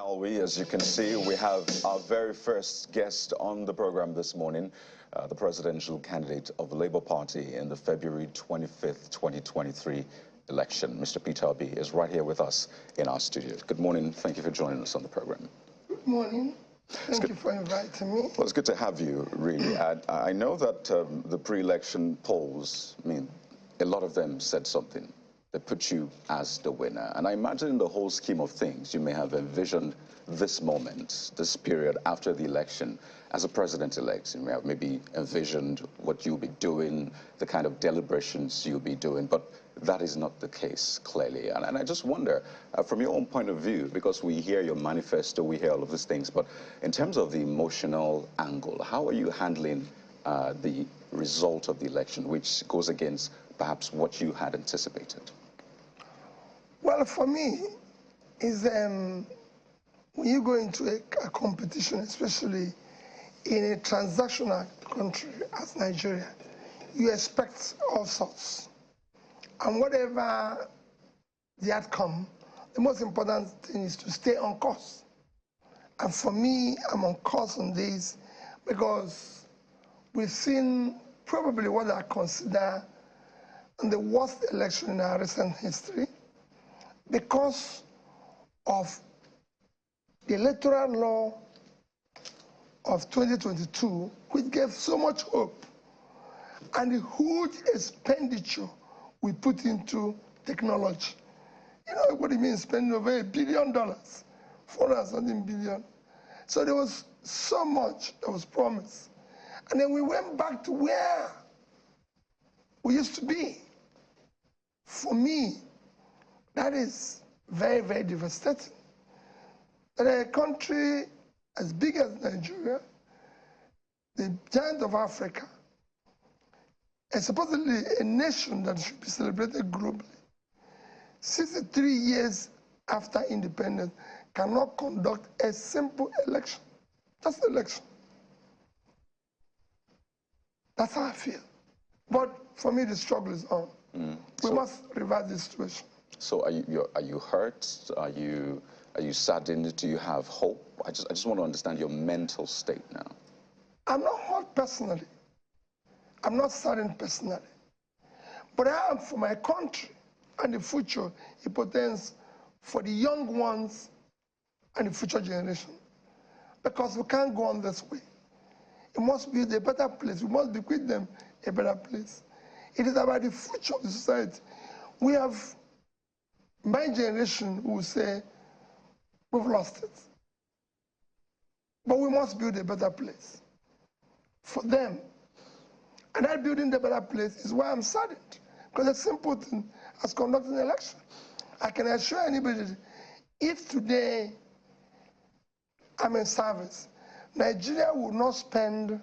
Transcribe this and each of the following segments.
shall we? As you can see, we have our very first guest on the program this morning, the presidential candidate of the Labour Party in the February 25th, 2023 election. Mr. Peter Obi is right here with us in our studio. Good morning. Thank you for joining us on the program. Good morning. Thank you for inviting me. Well, it's good to have you, really. I know that the pre-election polls, I mean, a lot of them said something. They put you as the winner. And I imagine in the whole scheme of things, you may have envisioned this moment, this period after the election, as a president-elect. You may have maybe envisioned what you'll be doing, the kind of deliberations you'll be doing, but that is not the case, clearly. And I just wonder, from your own point of view, because we hear your manifesto, we hear all of these things, but in terms of the emotional angle, how are you handling the result of the election, which goes against perhaps what you had anticipated? Well, for me, is when you go into a competition, especially in a transactional country as Nigeria, you expect all sorts. And whatever the outcome, the most important thing is to stay on course. And for me, I'm on course on this because we've seen probably what I consider the worst election in our recent history because of the electoral law of 2022, which gave so much hope, and the huge expenditure we put into technology. You know what it means, spending over $1 billion, 400-something billion. So there was so much that was promised. And then we went back to where we used to be. For me, that is very, very devastating. That a country as big as Nigeria, the giant of Africa, and supposedly a nation that should be celebrated globally, 63 years after independence, cannot conduct a simple election. Just election. That's how I feel. But for me, the struggle is on. We must reverse this situation. So are you hurt? Are you saddened? Do you have hope? I just want to understand your mental state now. I'm not hurt personally. I'm not saddened personally. But I am for my country and the future. It portends for the young ones and the future generation. Because we can't go on this way. It must be a better place. We must bequeath them a better place. It is about the future of the society. We have, my generation who will say, we've lost it. But we must build a better place for them. And that building the better place is why I'm saddened. Because a simple thing as conducting an election. I can assure anybody that if today I'm in service, Nigeria will not spend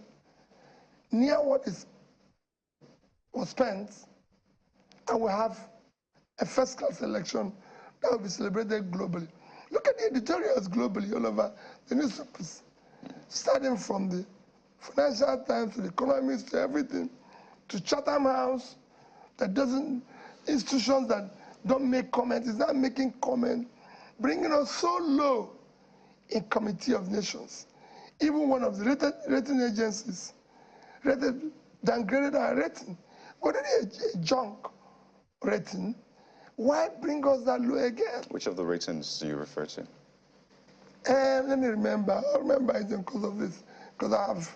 near what was spent, and we have a first-class election that will be celebrated globally. Look at the editorials globally all over the newspapers, starting from the Financial Times to the Economist to everything, to Chatham House, institutions that don't make comments, is not making comment, bringing us so low in Committee of Nations. Even one of the rating agencies downgraded our rating. Already a junk rating. Why bring us that low again? Which of the ratings do you refer to? Let me remember. I'll remember it because of this, because I have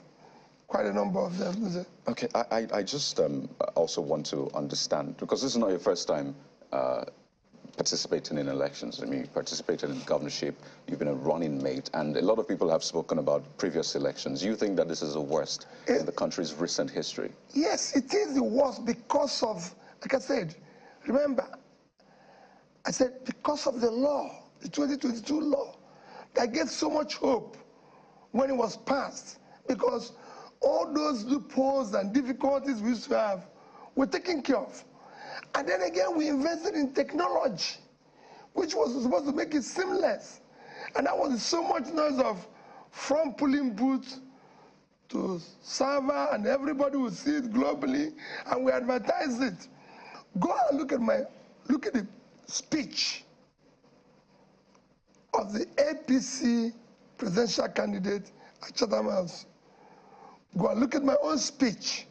quite a number of them. Okay, I just also want to understand, because this is not your first time participating in elections. I mean, you participated in governorship, you've been a running mate, and a lot of people have spoken about previous elections. You think that this is the worst in the country's recent history? Yes, it is the worst because of, like I said, remember, I said because of the law, the 2022 law, that gave so much hope when it was passed, because all those loopholes and difficulties we used to have were taken care of. And then again, we invested in technology, which was supposed to make it seamless. And that was so much noise of from polling booth to server, and everybody would see it globally, and we advertised it. Go and look at the speech of the APC presidential candidate at Chatham House. Go and look at my own speech.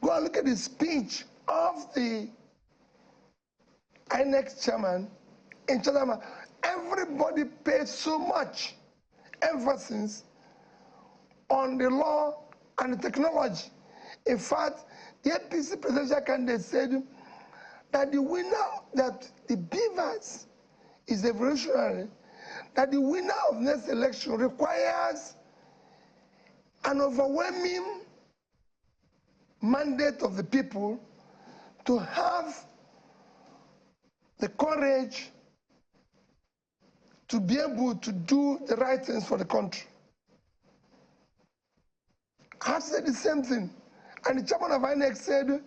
Go and look at the speech of the INEC chairman in Chatham House. Everybody paid so much emphasis on the law and the technology. In fact, the APC presidential candidate said that the winner, that the BVAS is evolutionary, that the winner of next election requires an overwhelming mandate of the people to have the courage to be able to do the right things for the country. I said the same thing. And the chairman of INEC said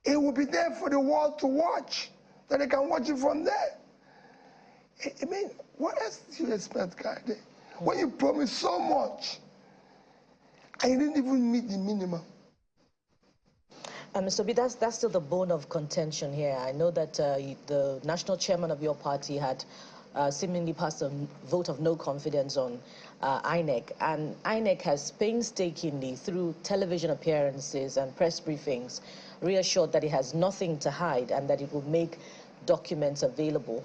it will be there for the world to watch, that they can watch it from there. I mean, what else do you expect, guy? When you promise so much, and you didn't even meet the minimum. Mr. Obi, that's still the bone of contention here. I know that the national chairman of your party had seemingly passed a vote of no confidence on INEC, and INEC has painstakingly, through television appearances and press briefings, reassured that it has nothing to hide and that it will make documents available.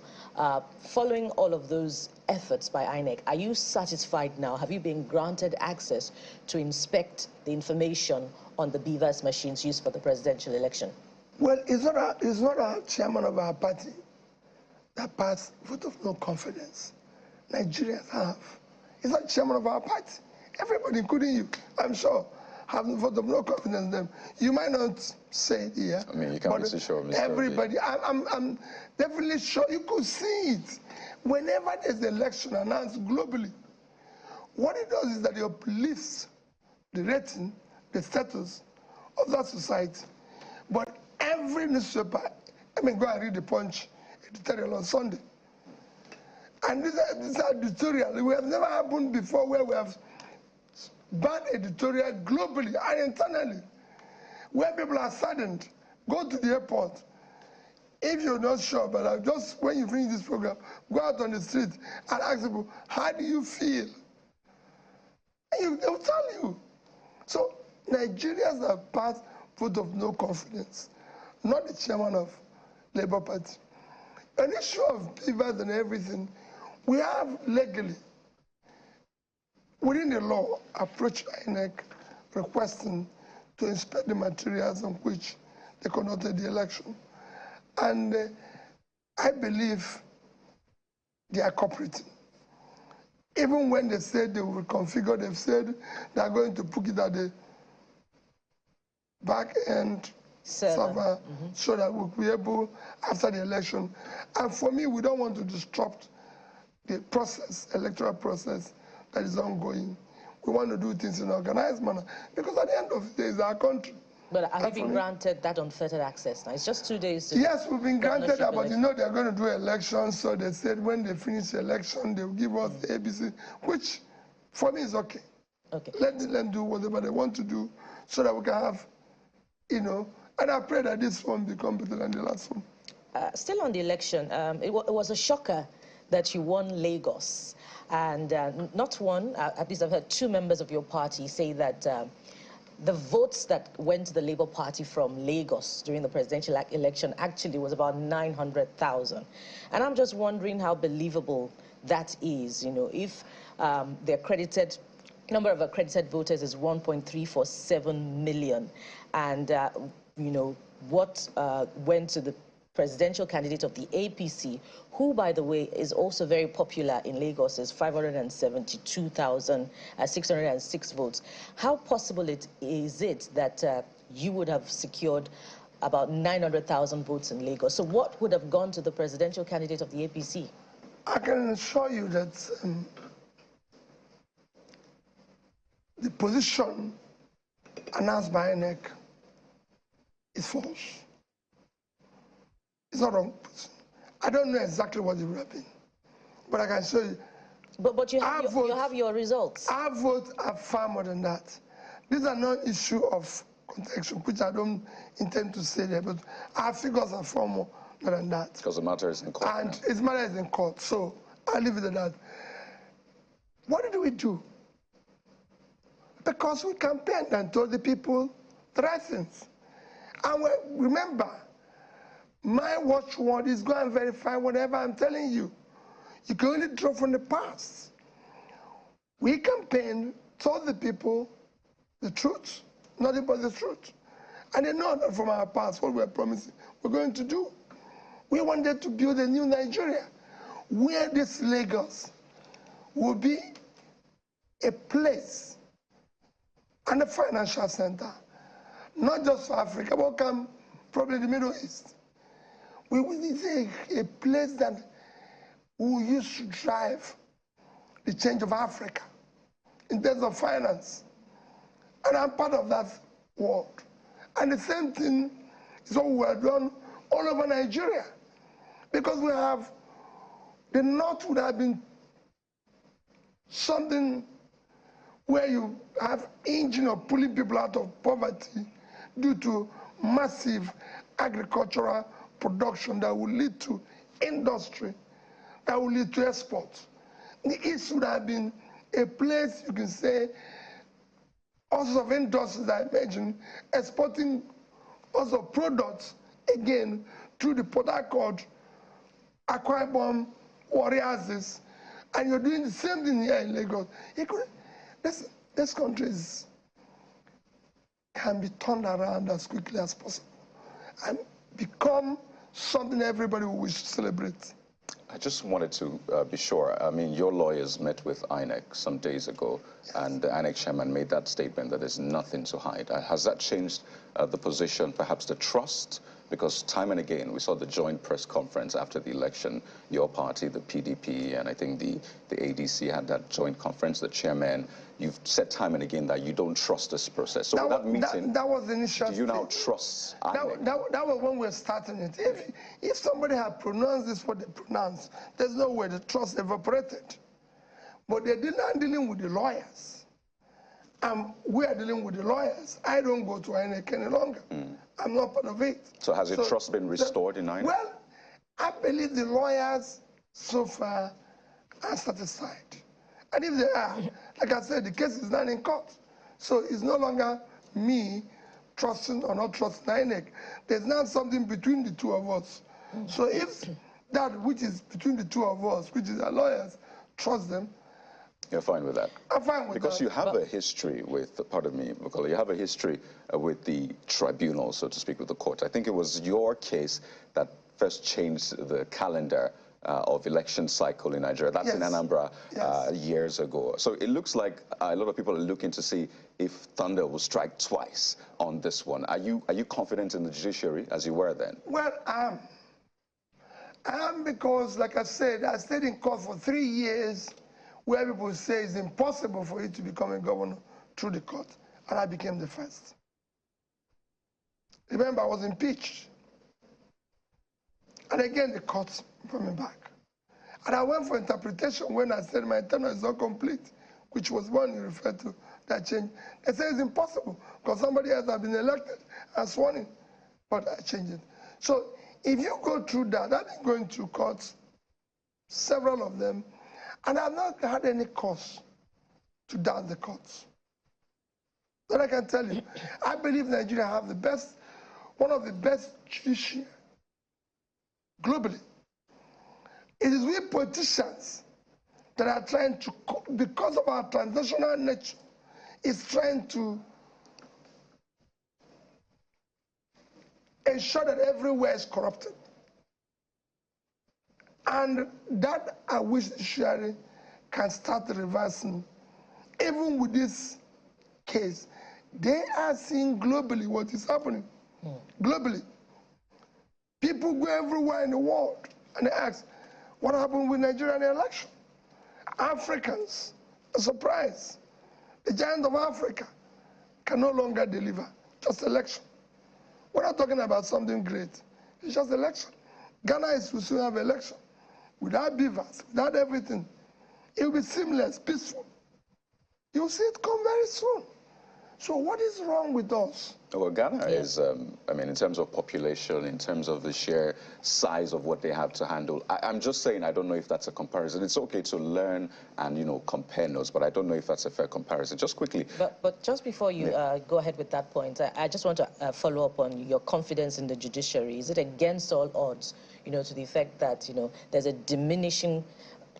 Following all of those efforts by INEC, are you satisfied now? Have you been granted access to inspect the information on the BVAS machines used for the presidential election? Well, it's not a chairman of our party that passed vote of no confidence. Nigerians have. It's not chairman of our party. Everybody, including you, I'm sure, have vote of no confidence in them. You might not say it here. I mean, you can't be so sure, Mr. Everybody, I'm definitely sure. You could see it. Whenever there's an election announced globally, what it does is that it uplifts the rating, the status of that society. But every newspaper, I mean, go and read the Punch editorial on Sunday. And this editorial, we have never happened before where we have banned editorial globally and internally, where people are saddened. Go to the airport. If you're not sure, but just when you finish this program, go out on the street and ask people, how do you feel? And they'll tell you. So Nigerians have passed vote of no confidence, not the chairman of Labour Party. An issue of BVAS and everything, we have legally, within the law, approached INEC requesting to inspect the materials on which they conducted the election. And I believe they are cooperating. Even when they said they will reconfigure, they've said they are going to put it at the back end server so that we'll be able, after the election. And for me, we don't want to disrupt the process, electoral process that is ongoing. We want to do things in an organized manner because at the end of the day, it's our country. But have you been granted that unfettered access now? It's just 2 days to... Yes, we've been granted that, but you know they're going to do elections, so they said when they finish the election, they'll give us the ABC, which for me is okay. Okay. Let them do whatever they want to do so that we can have, you know, and I pray that this one become better than the last one. Still on the election, it was a shocker that you won Lagos. And not one, at least I've heard two members of your party say that the votes that went to the Labour Party from Lagos during the presidential election actually was about 900,000. And I'm just wondering how believable that is, you know, if the accredited number of accredited voters is 1.347 million, and you know, what went to the presidential candidate of the APC, who, by the way, is also very popular in Lagos, is 572,606 votes. How possible is it that you would have secured about 900,000 votes in Lagos? So what would have gone to the presidential candidate of the APC? I can assure you that the position announced by INEC is false. It's not wrong. I don't know exactly what it would have been, but I can show you. But you have your results. Our votes are far more than that. These are not issue of contention, which I don't intend to say there, but our figures are far more than that. Because the matter is in court. And its matter is in court. So I'll leave it at that. What did we do? Because we campaigned and told the people the right things. And remember, my watchword is go and verify whatever I'm telling you. You can only draw from the past. We campaigned, told the people the truth, nothing but the truth. And they know that from our past what we're promising we're going to do. We wanted to build a new Nigeria where this Lagos will be a place and a financial center, not just for Africa, but probably the Middle East. We need a place that we will use to drive the change of Africa in terms of finance. And I'm part of that world. And the same thing is what we have done all over Nigeria. Because we have, the North would have been something where you have engine of pulling people out of poverty due to massive agricultural production that will lead to industry, that will lead to export. The East would have been a place, you can say, also of industries, I imagine, exporting also products, again, through the Port Harcourt, Akwa Ibom, Warriors, and you're doing the same thing here in Lagos. This country can be turned around as quickly as possible and become something everybody will wish to celebrate. I just wanted to be sure. I mean, your lawyers met with INEC some days ago, yes, and the INEC chairman made that statement that there's nothing to hide. Has that changed the position, perhaps the trust? Because time and again, we saw the joint press conference after the election. Your party, the PDP, and I think the ADC had that joint conference. The chairman, you've said time and again that you don't trust this process. So that meeting, that was the initial. Do you now trust INEC? That was when we were starting it. If somebody had pronounced this what they pronounced, there's no way the trust evaporated. But they did not dealing with the lawyers. We are dealing with the lawyers. I don't go to INEC any longer. I'm not part of it. So has your trust been restored in INEC? Well, I believe the lawyers so far are satisfied. And if they are, like I said, the case is not in court. So it's no longer me trusting or not trusting INEC. There's now something between the two of us. So if that which is between the two of us, which is our lawyers, trust them, you're fine with that? I'm fine with that. Because you have a history with, pardon me, Bukola, you have a history with the tribunal, so to speak, with the court. I think it was your case that first changed the calendar of election cycle in Nigeria. That's in Anambra years ago. So it looks like a lot of people are looking to see if thunder will strike twice on this one. Are you confident in the judiciary as you were then? Well, I am because, like I said, I stayed in court for 3 years where people say it's impossible for you to become a governor through the court, and I became the first. Remember, I was impeached. And again, the court brought me back. And I went for interpretation when I said my tenure is not complete, which was one you referred to, that change. They said it's impossible because somebody else has been elected and sworn in, but I changed it. So if you go through that, I've been going through courts, several of them, and I've not had any cause to doubt the courts. But I can tell you, I believe Nigeria have the best, one of the best judiciary globally. It is we politicians that are trying to, because of our transnational nature, is trying to ensure that everywhere is corrupted. And that I wish the judiciary can start reversing. Even with this case, they are seeing globally what is happening. Globally. People go everywhere in the world and they ask, what happened with Nigeria in the election? Africans are surprised. The giant of Africa can no longer deliver, just election. We're not talking about something great. It's just election. Ghana will soon have election. Without beavers, without everything. It will be seamless, peaceful. You'll see it come very soon. So what is wrong with us? Well, Ghana is, I mean, in terms of population, in terms of the sheer size of what they have to handle, I'm just saying I don't know if that's a comparison. It's okay to learn and, you know, compare notes, but I don't know if that's a fair comparison. Just quickly. But just before you go ahead with that point, I just want to follow up on your confidence in the judiciary. Is it against all odds, you know, to the effect that, you know, there's a diminishing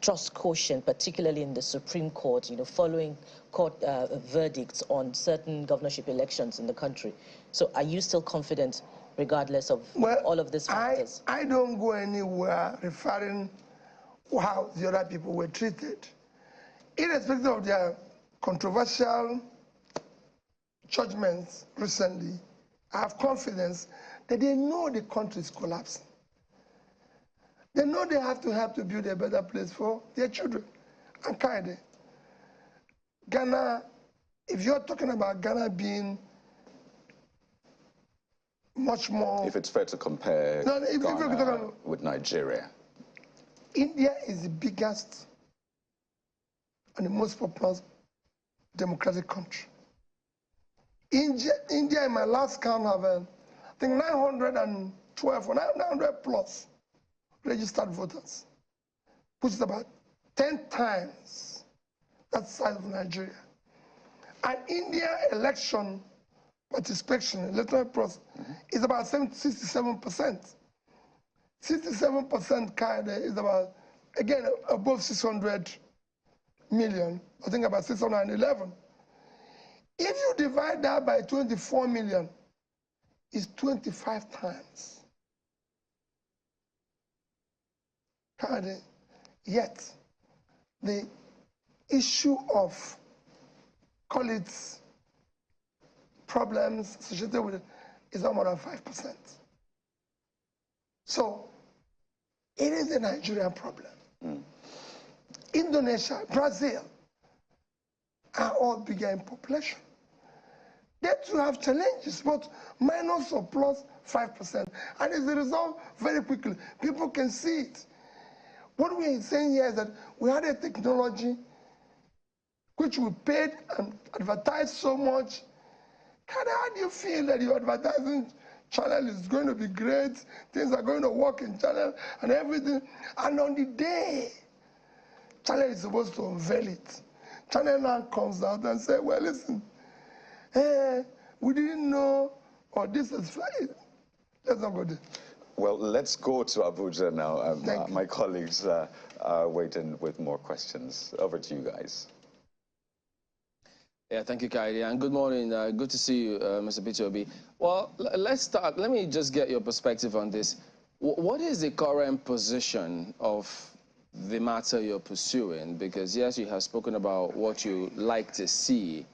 trust quotient, particularly in the Supreme Court, you know, following court verdicts on certain governorship elections in the country? So are you still confident regardless of all of these factors? I don't go anywhere referring how the other people were treated. Irrespective of their controversial judgments recently, I have confidence that they know the country is collapsing. They know they have to help to build a better place for their children. And kind Ghana, if you're talking about Ghana being much more... If it's fair to compare Ghana with Nigeria. India is the biggest and the most populous democratic country. India in my last count, have, I think, 912 or 900 plus registered voters, which is about 10 times that size of Nigeria. And India election participation, electoral process, is about 67%. 67% kind is about, again, above 600 million, I think about 611. If you divide that by 24 million, it's 25 times. Yet, the issue of, call it, problems associated with it is not more than 5%. So, it is a Nigerian problem. Indonesia, Brazil are all bigger in population. They too have challenges, but minus or plus 5%. And it's resolved very quickly. People can see it. What we're saying here is that we had a technology which we paid and advertised so much. How do you feel that your advertising channel is going to be great, things are going to work in channel and everything, and on the day channel is supposed to unveil it, channel now comes out and says, well, listen, we didn't know, or this is fine. Let's not go there. Well, let's go to Abuja now. My colleagues are waiting with more questions. Over to you guys. Yeah, thank you, Kaidi, and good morning. Good to see you, Mr. Peter Obi. Well, let's start. Let me just get your perspective on this. What is the current position of the matter you're pursuing? Because, yes, you have spoken about what you like to see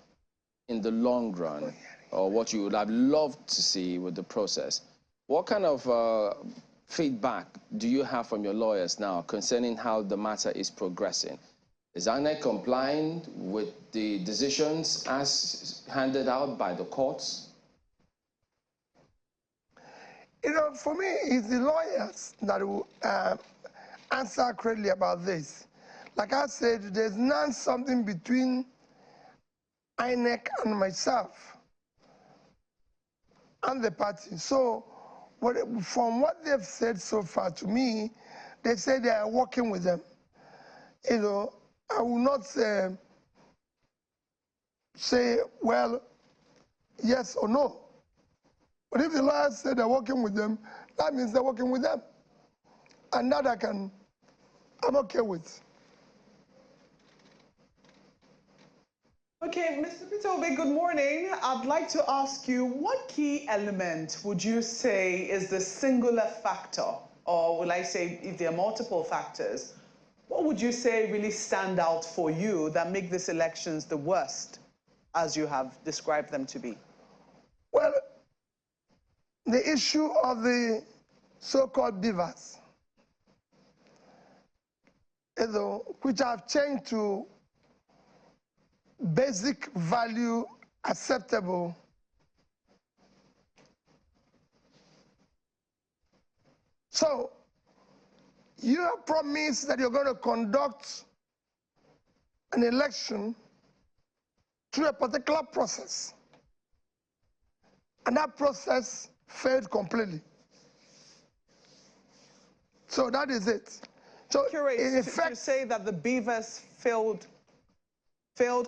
in the long run, or what you would have loved to see with the process. What kind of feedback do you have from your lawyers now concerning how the matter is progressing? Is INEC complying with the decisions as handed out by the courts? You know, for me, it's the lawyers that will answer accurately about this. Like I said, there's not something between INEC and myself and the party. So, from what they've said so far to me, they say they are working with them. You know, I will not say, well, yes or no. But if the lawyers say they're working with them, that means they're working with them. And that I'm okay with. Okay, Mr. Peter Obi, good morning. I'd like to ask you, what key element would you say is the singular factor, or will I say if there are multiple factors, what would you say really stand out for you that make these elections the worst, as you have described them to be? Well, the issue of the so-called beavers, which have changed to basic value acceptable. So, you have promised that you're going to conduct an election through a particular process. And that process failed completely. So that is it. So Accurate in effect, to say that the beavers failed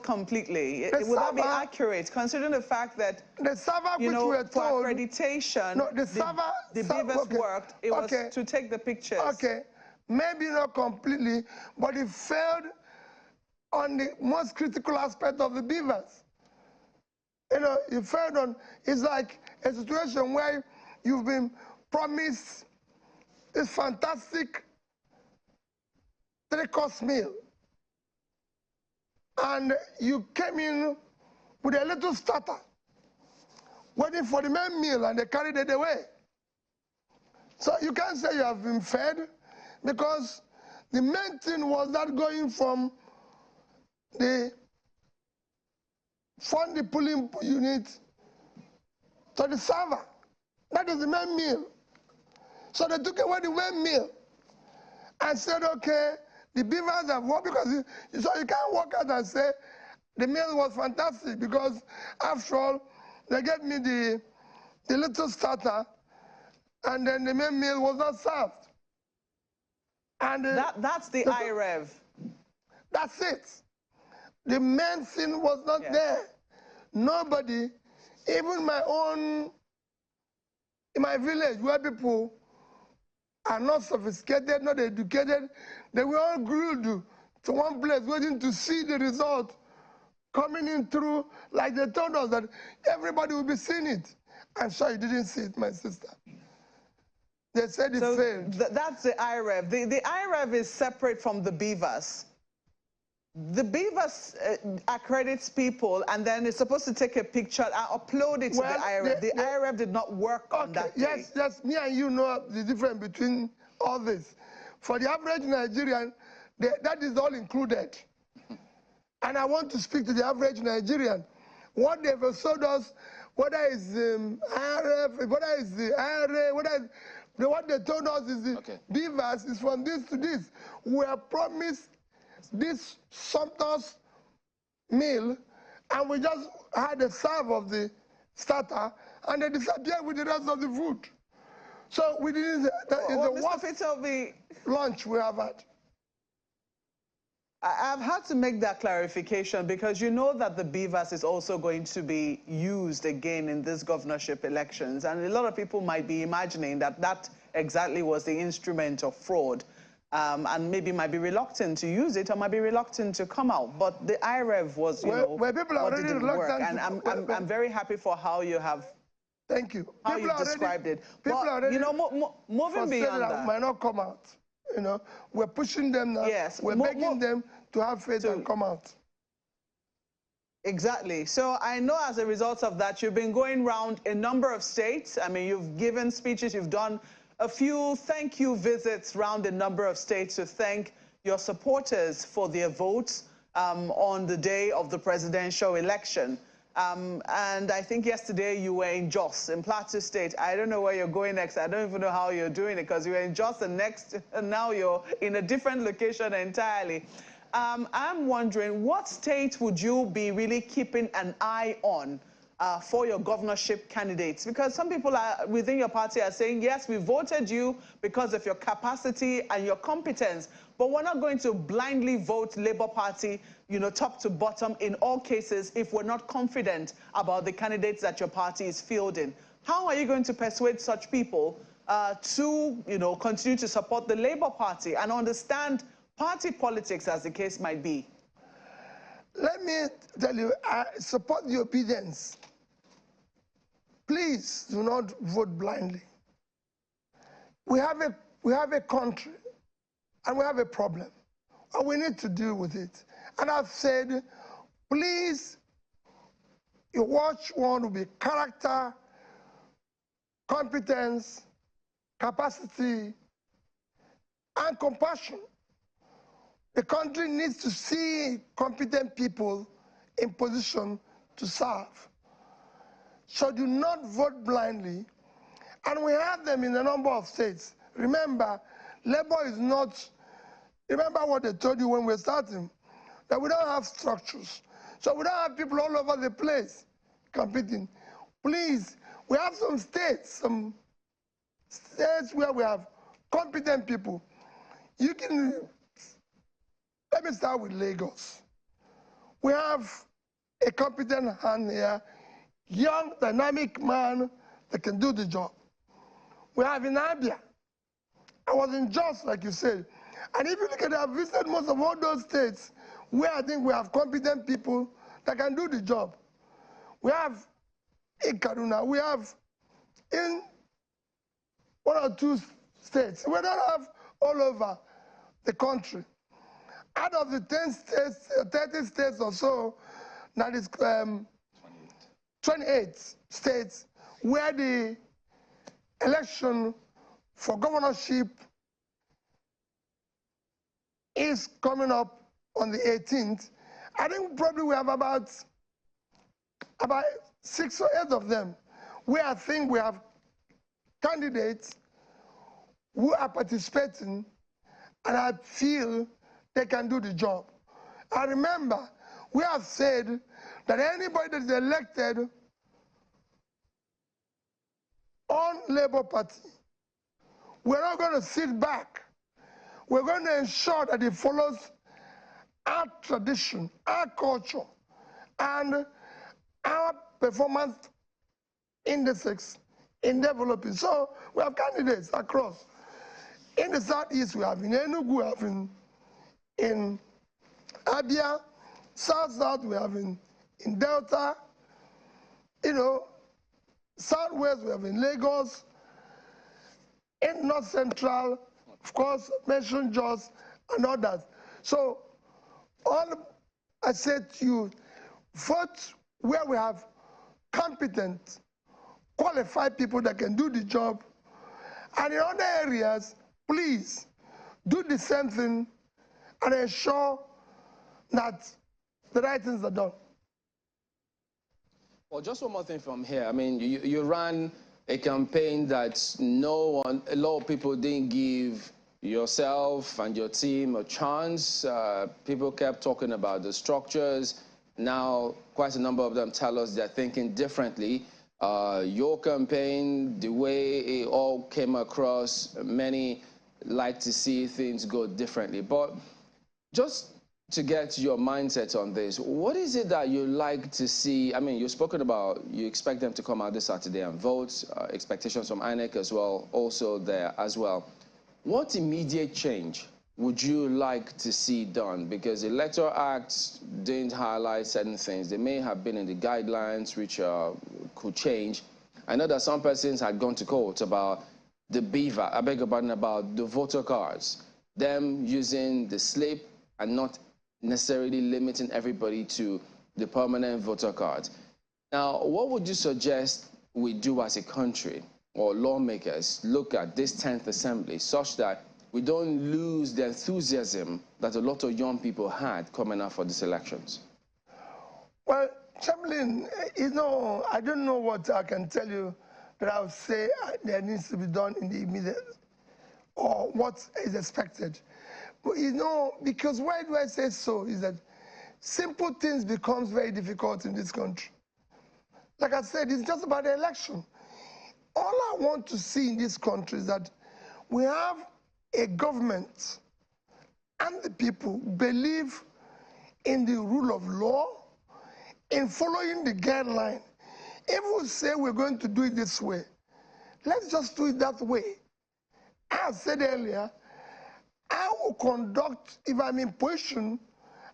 completely. Would that be accurate, considering the fact that the server you which know, we were for told, accreditation, no, the server, the beavers okay, worked. It was to take the pictures. Okay, maybe not completely, but it failed on the most critical aspect of the beavers. You know, it failed on. It's like a situation where you've been promised this fantastic three-course meal, and you came in with a little starter, waiting for the main meal, and they carried it away. So you can't say you have been fed, because the main thing was that going from the pulling unit to the server. That is the main meal. So they took away the main meal and said, okay, the beavers have worked, because so you can't walk out and say the meal was fantastic, because after all, they gave me the little starter, and then the main meal was not served. And that's the IREV. That's it. The main thing was not there. Nobody, even in my village, where people are not sophisticated, not educated, they were all glued to one place waiting to see the result coming in through, like they told us that everybody will be seeing it. I'm sure you didn't see it, my sister. They said it failed. That's the IREV. The IREV is separate from the beavers. The beavers accredits people, and then it's supposed to take a picture and upload it to the IREV. The IREV did not work on that day. Yes, me and you know the difference between all this. For the average Nigerian, that is all included. And I want to speak to the average Nigerian. What they've showed us, whether it's IRF, whether it's the IRA, what they told us is the beavers is from this to this. We are promised this sumptuous meal, and we just had a serve of the starter, and they disappeared with the rest of the food. So we didn't. That is the worst lunch we have had. I've had to make that clarification, because you know that the beavers is also going to be used again in this governorship elections, and a lot of people might be imagining that that exactly was the instrument of fraud, and maybe might be reluctant to use it or might be reluctant to come out. But the IREV was, you know, where people are what already didn't work, reluctant. and I'm very happy for how you have. Thank you. How you described it. People but, already, you know, moving beyond that, might not come out. You know, we're pushing them now. Yes, we're begging them to have faith and come out. Exactly. So I know as a result of that, you've been going around a number of states. I mean, you've given speeches, you've done a few thank you visits around a number of states to thank your supporters for their votes on the day of the presidential election. And I think yesterday you were in Jos, in Plateau State. I don't know where you're going next. I don't even know how you're doing it, because you were in Jos and now you're in a different location entirely. I'm wondering, what state would you be really keeping an eye on for your governorship candidates? Because some people within your party are saying, yes, we voted you because of your capacity and your competence, but we're not going to blindly vote Labour Party, you know, top to bottom in all cases if we're not confident about the candidates that your party is fielding. How are you going to persuade such people to, you know, continue to support the Labour Party and understand party politics, as the case might be? Let me tell you, I support the obedience. Please do not vote blindly. We have a country, and we have a problem, and we need to deal with it. And I've said, please, you watch one will be character, competence, capacity, and compassion. The country needs to see competent people in position to serve. So do not vote blindly. And we have them in a number of states. Remember, Labour is not, remember what they told you when we were starting, that we don't have structures. So we don't have people all over the place competing. Please, We have some states where we have competent people. You can, let me start with Lagos. We have a competent hand here, young, dynamic man that can do the job. We have in Abia. I was in Jos, like you said. And if you look at it, I've visited most of all those states where I think we have competent people that can do the job. We have in Kaduna, we have in 1 or 2 states. We don't have all over the country. Out of the 10 states, 30 states or so, that is 28 states where the election for governorship is coming up on the 18th. I think probably we have about 6 or 8 of them where I think we have candidates who are participating and I feel they can do the job. And remember, we have said that anybody that is elected on Labour Party, we're not going to sit back. We're going to ensure that it follows our tradition, our culture, and our performance indices in developing. So we have candidates across. In the Southeast, we have in Enugu, we have in Abia, South, we have in Delta, you know, Southwest, we have in Lagos, in North Central, of course, mentioned Jos and others. So all I said to you, vote where we have competent, qualified people that can do the job. And in other areas, please do the same thing and ensure that the right things are done. Well, just one more thing from here. I mean, you ran a campaign that a lot of people didn't give yourself and your team a chance. People kept talking about the structures. Now, quite a number of them tell us they're thinking differently. Your campaign, the way it all came across, many like to see things go differently. But just to get your mindset on this, what is it that you like to see? I mean, you've spoken about you expect them to come out this Saturday and vote, expectations from INEC as well, also there as well. What immediate change would you like to see done? Because the Electoral Act didn't highlight certain things. They may have been in the guidelines which could change. I know that some persons had gone to court about the BVA, I beg your pardon, about the voter cards, them using the slip and not necessarily limiting everybody to the permanent voter card. Now, what would you suggest we do as a country or lawmakers look at this 10th Assembly such that we don't lose the enthusiasm that a lot of young people had coming out for these elections? Well, Chamberlain, you know, I don't know what I can tell you that I would say there needs to be done in the immediate or what is expected. But you know, because why do I say so is that simple things becomes very difficult in this country. Like I said, it's just about the election. All I want to see in this country is that we have a government and the people believe in the rule of law, in following the guideline. If we say we're going to do it this way, let's just do it that way. As I said earlier, I will conduct, if I'm in position,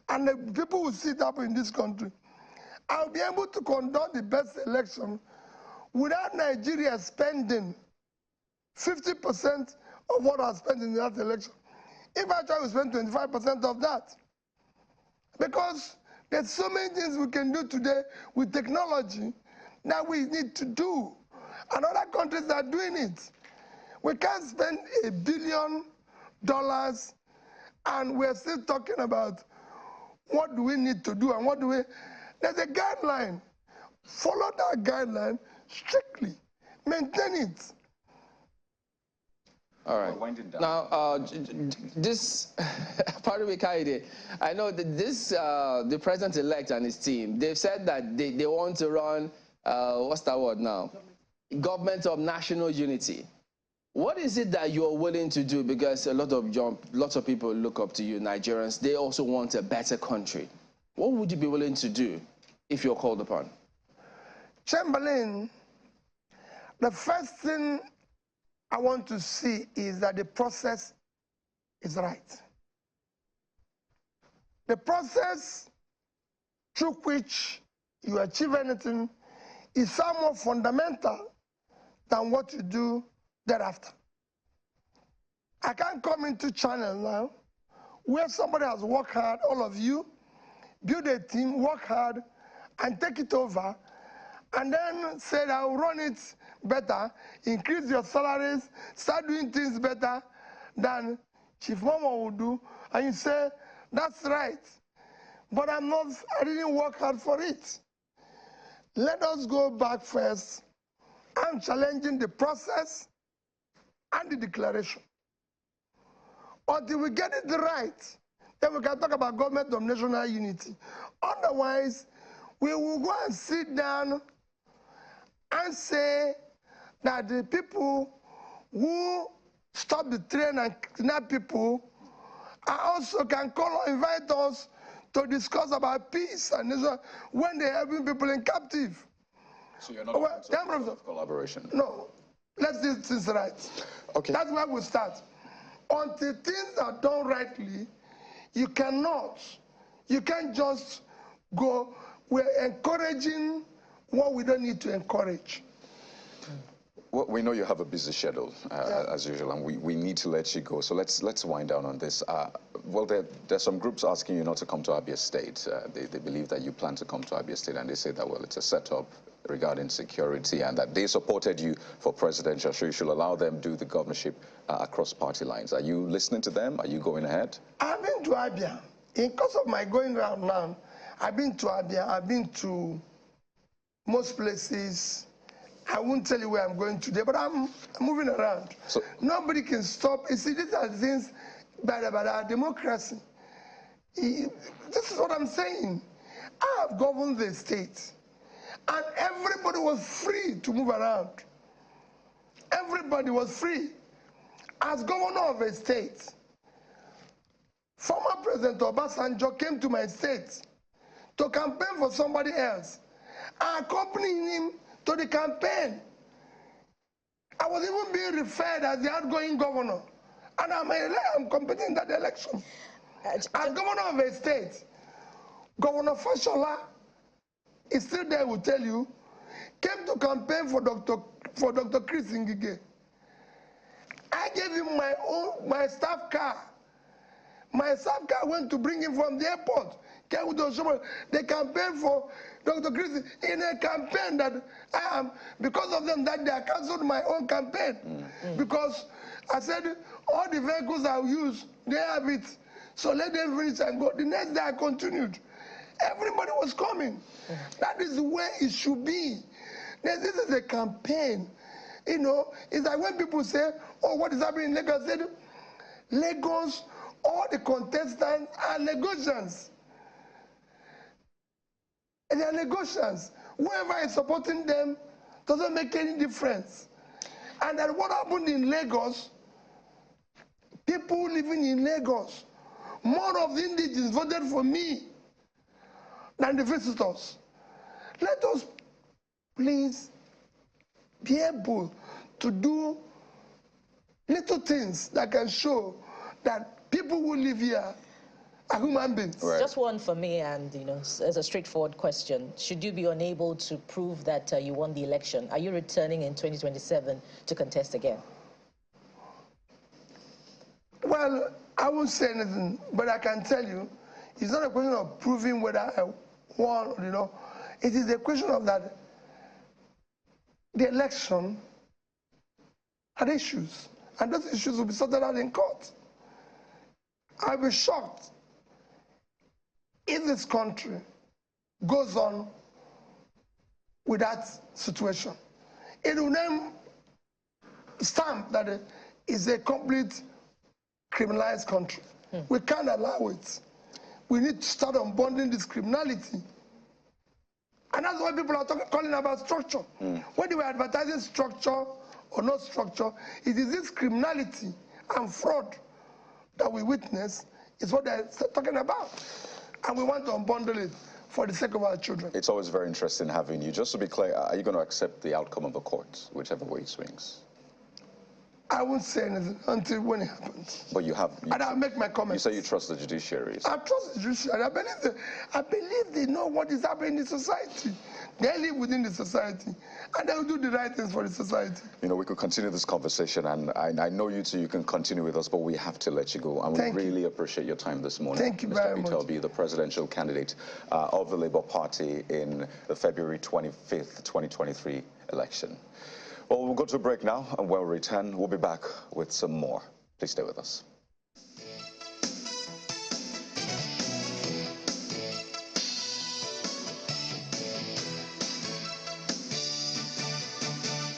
and the people will sit up in this country, I'll be able to conduct the best election without Nigeria spending 50% of what I spent in that election. If I try to spend 25% of that. Because there's so many things we can do today with technology that we need to do. And other countries are doing it. We can't spend $1 billion and we're still talking about what do we need to do and what do we... There's a guideline. Follow that guideline strictly. Maintain it. All right. Now, this, pardon me, Kaide, I know that this, the president-elect and his team, they've said that they want to run, what's that word now? government of national unity. What is it that you're willing to do? Because lots of people look up to you, Nigerians. They also want a better country. What would you be willing to do if you're called upon? Chamberlain, the first thing I want to see is that the process is right. The process through which you achieve anything is far more fundamental than what you do thereafter. I can't come into channel now where somebody has worked hard, all of you, build a team, work hard, and take it over, and then say, I'll run it better, increase your salaries, start doing things better than Chief Momoh would do, and you say, that's right, but I didn't work hard for it. Let us go back first. I'm challenging the process and the declaration. Until we get it right, then we can talk about government of national unity. Otherwise, we will go and sit down and say that the people who stop the train and kidnap people also can call or invite us to discuss about peace and when they're helping people in captive. So you're not open to collaboration? No. Let's do things right. Okay. That's where we start. Until things are done rightly, you can't just go, we're encouraging what we don't need to encourage. Well, we know you have a busy schedule, as usual, and we need to let you go. So let's wind down on this. Well, there's some groups asking you not to come to Abia State. They believe that you plan to come to Abia State, and they say that, well, it's a setup regarding security, and that they supported you for presidential, so you should allow them do the governorship across party lines. Are you listening to them? Are you going ahead? I've been to Abia. In course of my going around now, I've been to Abia. I've been to most places. I won't tell you where I'm going today, but I'm moving around. So, nobody can stop. You see, these are things by our democracy. This is what I'm saying. I have governed the state, and everybody was free to move around. Everybody was free. As governor of a state, former President Obasanjo came to my state to campaign for somebody else. I accompanied him to the campaign. I was even being referred as the outgoing governor, and I'm competing in that election. As governor of a state, Governor Fashola is still there, will tell you, came to campaign for Dr. Chris Ngige. I gave him my staff car. My staff car went to bring him from the airport. They campaigned for Dr. Chris in a campaign that I am, because of them, that they canceled my own campaign. Because I said, all the vehicles I'll use, they have it. So let them finish and go. The next day I continued. Everybody was coming. That is the way it should be. This is a campaign. You know, it's like when people say, oh, what is happening in Lagos? I said, Lagos, all the contestants are Lagosians. And they are Lagosians. Whoever is supporting them doesn't make any difference. And then what happened in Lagos, people living in Lagos, more of the indigenous voted for me than the visitors. Let us please be able to do little things that can show that people who live here are human beings. Right. Just one for me, and as a straightforward question. Should you be unable to prove that you won the election, are you returning in 2027 to contest again? Well, I won't say anything, but I can tell you, it's not a question of proving whether I won, It is a question of that the election had issues, and those issues will be sorted out in court. I'll be shocked if this country goes on with that situation. It will then stamp that it is a complete criminalized country. We can't allow it. We need to start unbundling this criminality And that's why people are calling about structure. When they were advertising structure or not structure, it is this criminality and fraud that we witness is what they're talking about. And we want to unbundle it for the sake of our children. It's always very interesting having you. Just to be clear, are you going to accept the outcome of the court, whichever way it swings? I won't say anything until when it happens. But you have... And I'll make my comments. You say you trust the judiciary. I trust the judiciary. I believe they know what is happening in society. They live within the society, and they'll do the right things for the society. You know, we could continue this conversation, and I know you two, you can continue with us, but we have to let you go. And we really appreciate your time this morning. Thank you very much. Mr. Peter Obi, the presidential candidate of the Labour Party in the February 25th, 2023 election. Well, we'll go to a break now, and when we return, we'll be back with some more. Please stay with us.